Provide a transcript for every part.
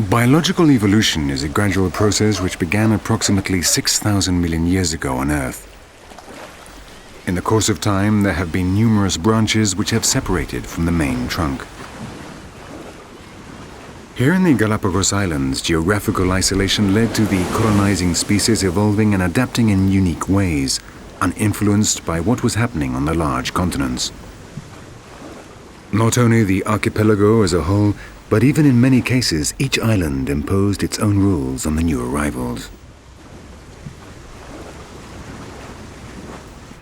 Biological evolution is a gradual process which began approximately 6,000 million years ago on Earth. In the course of time, there have been numerous branches which have separated from the main trunk. Here in the Galapagos Islands, geographical isolation led to the colonizing species evolving and adapting in unique ways, uninfluenced by what was happening on the large continents. Not only the archipelago as a whole, but even in many cases, each island imposed its own rules on the new arrivals.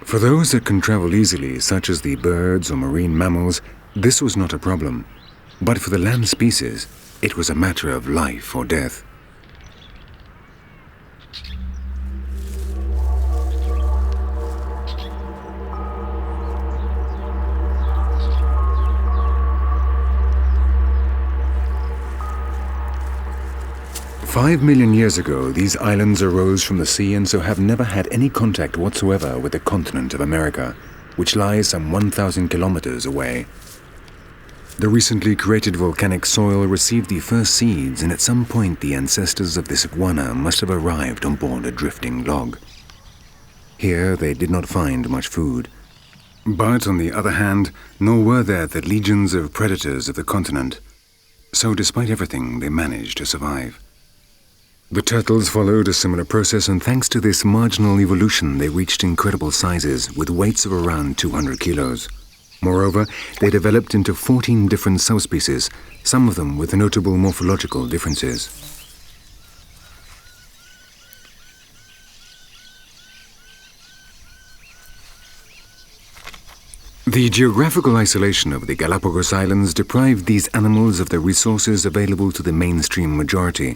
For those that can travel easily, such as the birds or marine mammals, this was not a problem. But for the land species, it was a matter of life or death. "5 million years ago, these islands arose from the sea and so have never had any contact whatsoever with the continent of America, which lies some 1,000 kilometers away. The recently created volcanic soil received the first seeds, and at some point the ancestors of this iguana must have arrived on board a drifting log. Here they did not find much food. But on the other hand, nor were there the legions of predators of the continent. So despite everything, they managed to survive. The turtles followed a similar process, and thanks to this marginal evolution, they reached incredible sizes with weights of around 200 kilos. Moreover, they developed into 14 different subspecies, some of them with notable morphological differences. The geographical isolation of the Galapagos Islands deprived these animals of the resources available to the mainstream majority.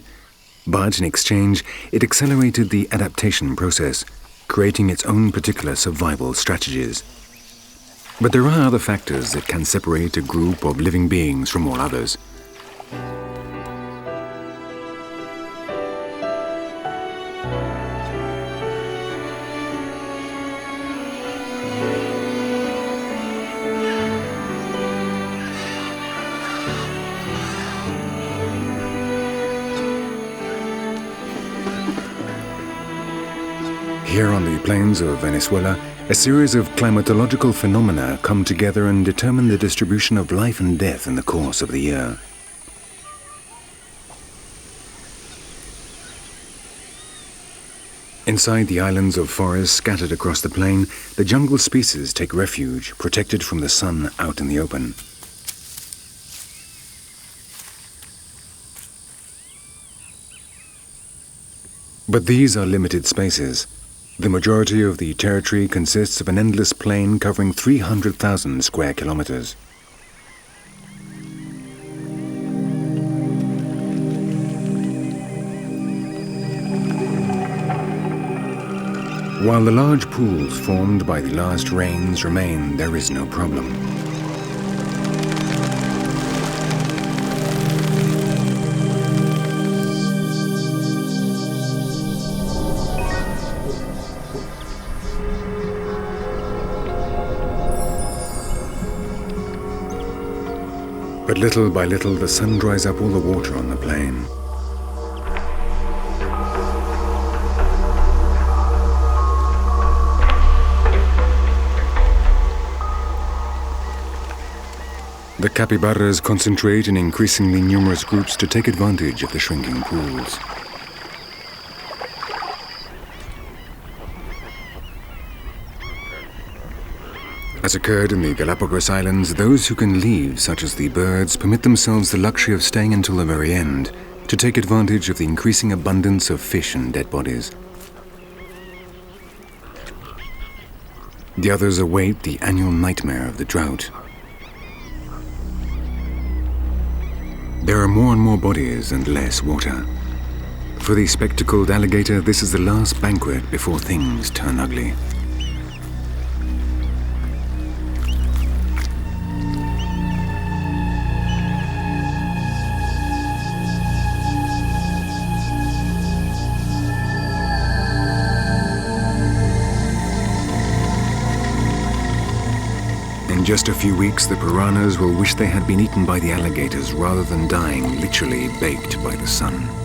But in exchange, it accelerated the adaptation process, creating its own particular survival strategies. But there are other factors that can separate a group of living beings from all others. Here on the plains of Venezuela, a series of climatological phenomena come together and determine the distribution of life and death in the course of the year. Inside the islands of forests scattered across the plain, the jungle species take refuge, protected from the sun out in the open. But these are limited spaces. The majority of the territory consists of an endless plain covering 300,000 square kilometers. While the large pools formed by the last rains remain, there is no problem. But little by little, the sun dries up all the water on the plain. The capybaras concentrate in increasingly numerous groups to take advantage of the shrinking pools. As occurred in the Galapagos Islands, those who can leave, such as the birds, permit themselves the luxury of staying until the very end to take advantage of the increasing abundance of fish and dead bodies. The others await the annual nightmare of the drought. There are more and more bodies and less water. For the spectacled alligator, this is the last banquet before things turn ugly. In just a few weeks, the piranhas will wish they had been eaten by the alligators rather than dying literally baked by the sun.